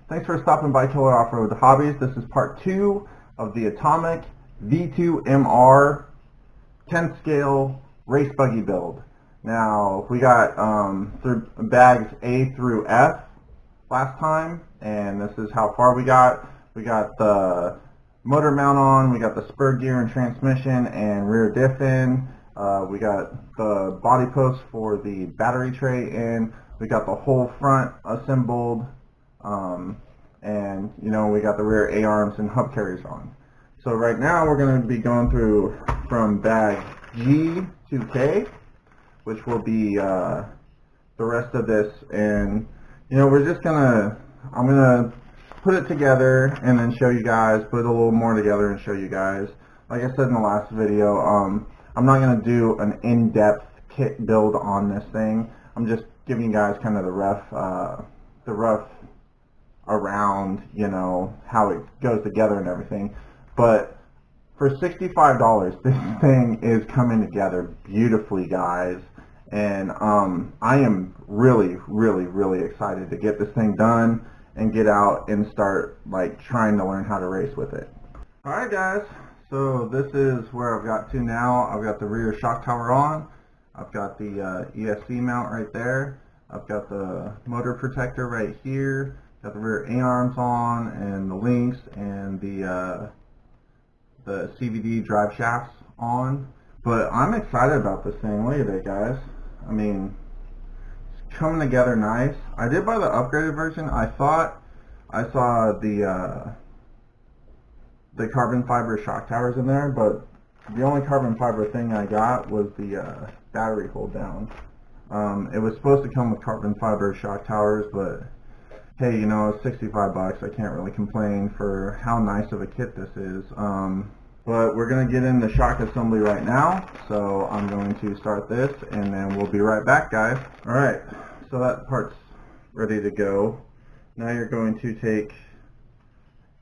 Thanks for stopping by Killer Off-Road Hobbies. This is part 2 of the Atomik V2MR 10 scale race buggy build. Now, we got bags A through F last time, and this is how far we got. We got the motor mount on, we got the spur gear and transmission and rear diff in, we got the body post for the battery tray in, we got the whole front assembled, and we got the rear A-arms and hub carriers on. So right now we're going to be going through from bag G to K, which will be the rest of this, and we're just I'm gonna put it together and then show you guys, put a little more together and show you guys. Like I said in the last video, I'm not going to do an in-depth kit build on this thing. I'm just giving you guys kind of the rough around, how it goes together and everything. But for $65, this thing is coming together beautifully, guys. And I am really excited to get this thing done and get out and start trying to learn how to race with it. Alright guys, so this is where I've got to now. I've got the rear shock tower on, I've got the ESC mount right there, I've got the motor protector right here, got the rear A-arms on and the links and the CVD drive shafts on. But I'm excited about this thing. Look at it, guys. I mean, coming together nice. I did buy the upgraded version. I thought I saw the carbon fiber shock towers in there, but the only carbon fiber thing I got was the battery hold down. It was supposed to come with carbon fiber shock towers, but hey, it's 65 bucks. I can't really complain for how nice of a kit this is. But we're going to get in the shock assembly right now, so I'm going to start this and then we'll be right back, guys. Alright, so that part's ready to go. Now you're going to take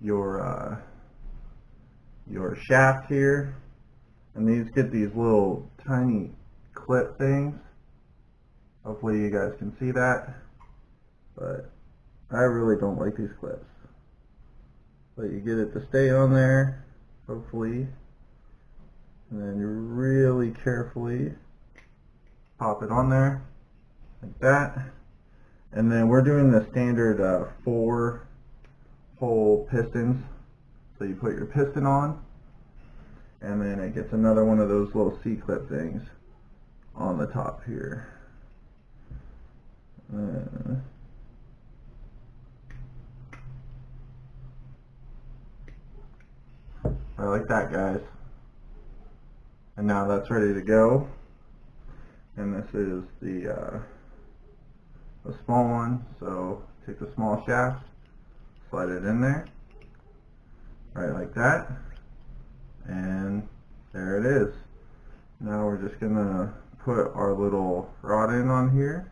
your shaft here, and these get these little tiny clip things. Hopefully you guys can see that, but I really don't like these clips. But you get it to stay on there, hopefully, and then you really carefully pop it on there like that. And then we're doing the standard 4-hole pistons, so you put your piston on and then it gets another one of those little C-clip things on the top here. I like that, guys. And now that's ready to go. And this is the small one. So take the small shaft, slide it in there, right like that, and there it is. Now we're just gonna put our little rod in on here.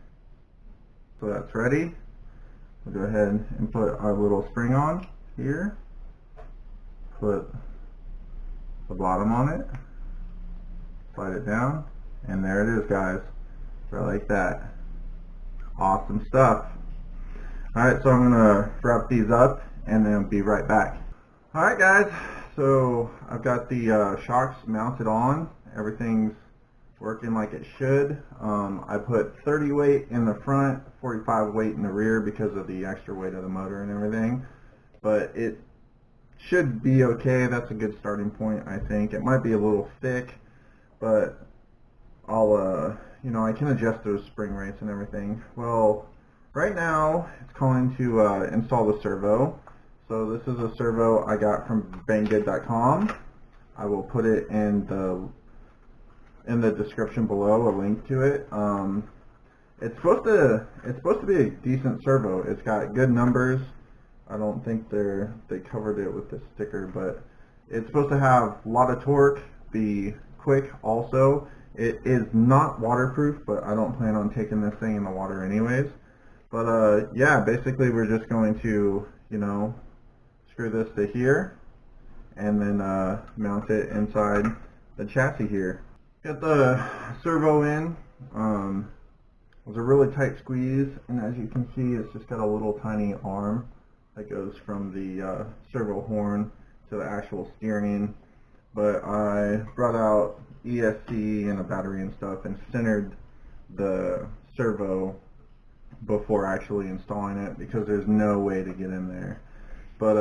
So that's ready. We'll go ahead and put our little spring on here. Put the bottom on it, slide it down, and there it is, guys. Right like that. Awesome stuff. Alright, so I'm gonna wrap these up and then be right back. Alright guys, so I've got the shocks mounted on. Everything's working like it should. I put 30 weight in the front, 45 weight in the rear because of the extra weight of the motor and everything. But it should be okay. That's a good starting point, I think. It might be a little thick, but I'll I can adjust those spring rates and everything. Well, right now it's calling to install the servo. So this is a servo I got from banggood.com. I will put it in the description below, a link to it. It's supposed to be a decent servo. It's got good numbers. I don't think they covered it with the sticker, but it's supposed to have a lot of torque, be quick also. It is not waterproof, but I don't plan on taking this thing in the water anyways. But yeah, basically we're just going to, screw this to here and then mount it inside the chassis here. Get the servo in. It was a really tight squeeze, and as you can see, it's just got a little tiny arm that goes from the servo horn to the actual steering. But I brought out ESC and a battery and stuff and centered the servo before actually installing it, because there's no way to get in there. But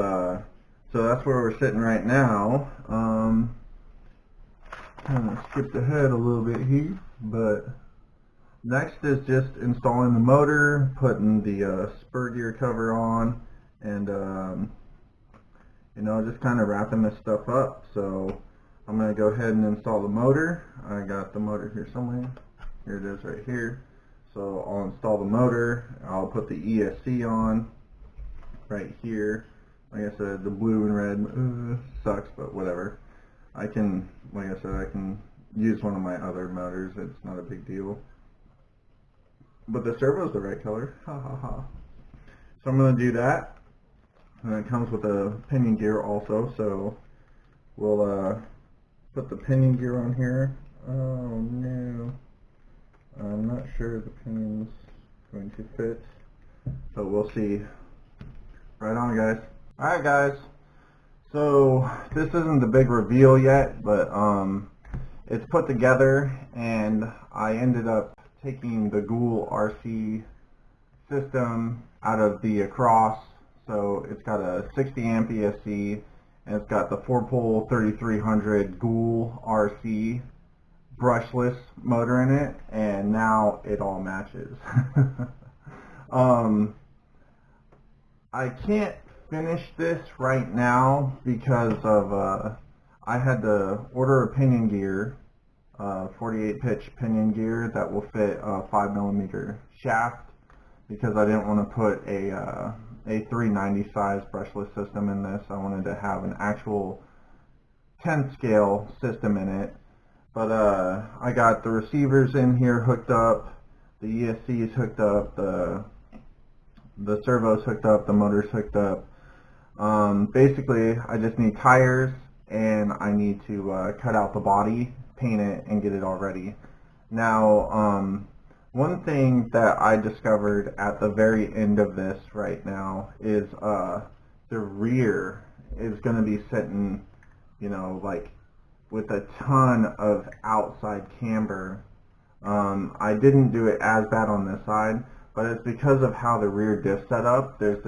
so that's where we're sitting right now. Kind of skipped ahead a little bit here, but next is just installing the motor, putting the spur gear cover on, and you know, just kind of wrapping this stuff up. So I'm going to go ahead and install the motor. I got the motor here somewhere. Here it is right here. So I'll install the motor. I'll put the ESC on right here. Like I said, the blue and red sucks, but whatever. I can, like I said, I can use one of my other motors. It's not a big deal. But the servo's the right color. Ha ha ha. So I'm going to do that. And it comes with a pinion gear also. So we'll put the pinion gear on here. Oh no. I'm not sure the pinion's going to fit. So we'll see. Right on, guys. Alright, guys. So this isn't the big reveal yet, but it's put together, and I ended up taking the Ghoul RC system out of the Across. So it's got a 60 amp ESC, and it's got the 4-pole 3300 Ghoul RC brushless motor in it, and now it all matches. I can't finish this right now because of I had to order a pinion gear, 48 pitch pinion gear that will fit a 5mm shaft, because I didn't want to put a 390 size brushless system in this. I wanted to have an actual 10 scale system in it. But I got the receivers in here hooked up, the ESC is hooked up, the servo's hooked up, the motor's hooked up. Basically, I just need tires, and I need to cut out the body, paint it, and get it all ready. Now, one thing that I discovered at the very end of this right now is the rear is going to be sitting, you know, like with a ton of outside camber. I didn't do it as bad on this side, but it's because of how the rear diff set up. There's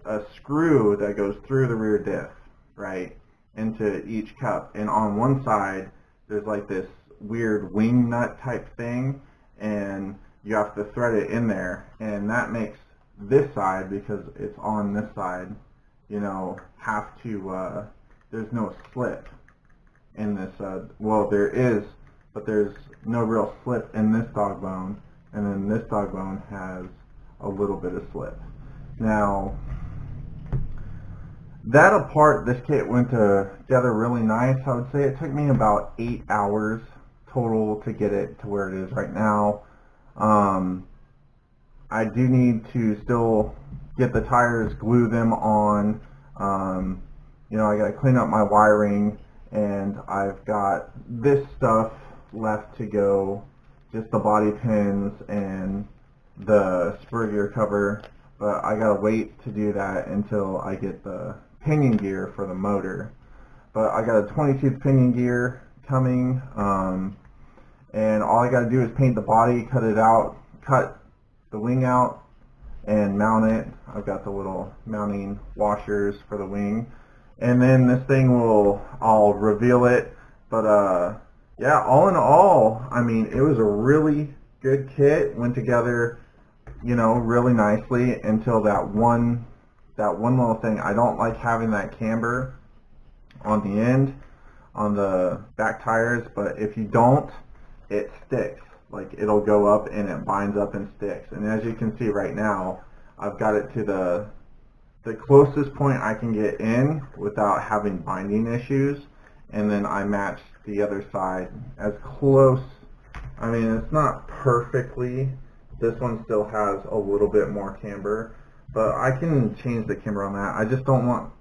a screw that goes through the rear diff, right, into each cup, and on one side there's like this weird wing nut type thing, and you have to thread it in there, and that makes this side, because it's on this side, you know, have to there's no slip in this, well, there is, but there's no real slip in this dog bone, and then this dog bone has a little bit of slip. Now, that apart, this kit went together really nice. I would say it took me about 8 hours total to get it to where it is right now. I do need to still get the tires, glue them on. You know, I got to clean up my wiring, and I've got this stuff left to go, just the body pins and the spur gear cover, but I gotta wait to do that until I get the pinion gear for the motor. But I got a 22 pinion gear coming, and all I gotta do is paint the body, cut it out, cut the wing out, and mount it. I've got the little mounting washers for the wing, and then this thing I'll reveal it. But yeah, all in all, I mean, it was a really good kit. Went together, you know, really nicely until that one little thing. I don't like having that camber on the end, on the back tires, but if you don't, it sticks. Like, it'll go up and it binds up and sticks. And as you can see right now, I've got it to the closest point I can get in without having binding issues, and then I matched the other side as close. I mean, it's not perfectly, this one still has a little bit more camber, but I can change the camber on that. I just don't want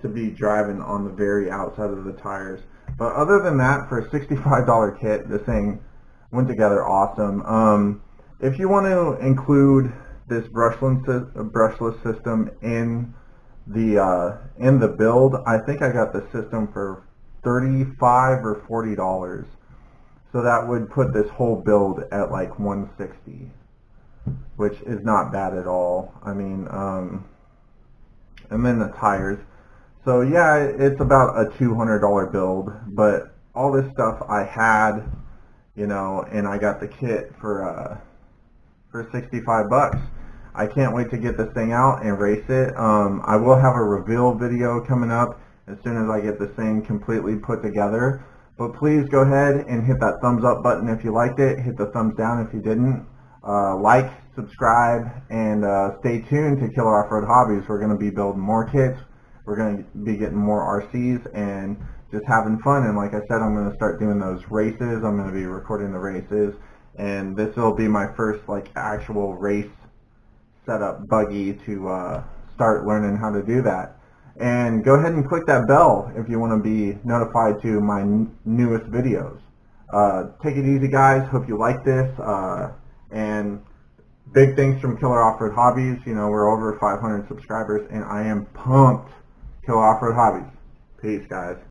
to be driving on the very outside of the tires. But other than that, for a $65 kit, this thing went together awesome. If you want to include this brushless system in the build. I think I got the system for $35 or $40. So that would put this whole build at like $160, which is not bad at all. I mean, and then the tires. So yeah, it's about a $200 build, but all this stuff I had, you know, and I got the kit for 65 bucks. I can't wait to get this thing out and race it. I will have a reveal video coming up as soon as I get this thing completely put together. But please go ahead and hit that thumbs up button if you liked it. Hit the thumbs down if you didn't. Like, subscribe, and stay tuned to Killer Off-Road Hobbies. We're going to be building more kits. We're going to be getting more RCs and just having fun. And like I said, I'm going to start doing those races. I'm going to be recording the races. And this will be my first like actual race setup buggy to start learning how to do that. And go ahead and click that bell if you want to be notified to my newest videos. Take it easy, guys. Hope you like this. And big thanks from Killer Off-Road Hobbies. You know, we're over 500 subscribers, and I am pumped. Killer Off-Road Hobbies. Peace, guys.